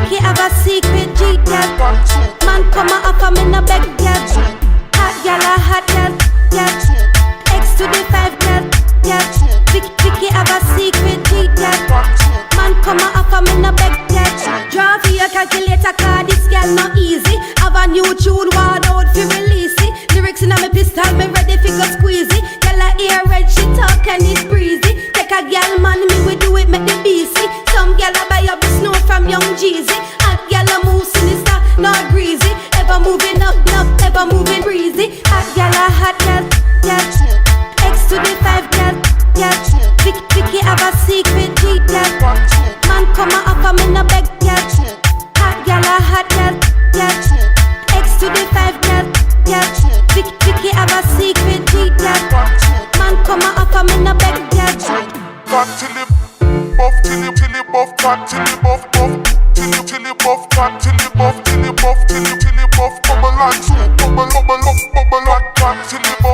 Vicky have a secret G, girl. Man come a offer me no beg, girl. Hot girl a hot girl, girl. X to the 5, girl, girl. Vicky have a secret G, girl. Man come a offer me no beg, girl. Draw for your calculator, cause this girl no easy. Have a new tune, ward out fi release it. Lyrics inna me pistol, me ready fi go squeeze it. Girl a ear red, she talk and it breezy. Take a girl man, me we do it, make the BC. Some girl a buy up the snow from Young Jeezy. Hot girl a move sinister, not greasy. Ever moving up, ever moving breezy. Hot girl a hot girl, girl. X to the 5, girl, girl. Vicky have a secret G, girl. Man come a offer me no beg, girl. Hot girl a hot girl, girl. X to the 5, girl, girl. Vicky have a secret G, girl. Man come a offer me no beg, girl. Fat till it buff, till it buff, fat till it buff, till it buff, fat till it buff, till it buff, till it buff, bubble like soup, bubble like fat till it buff.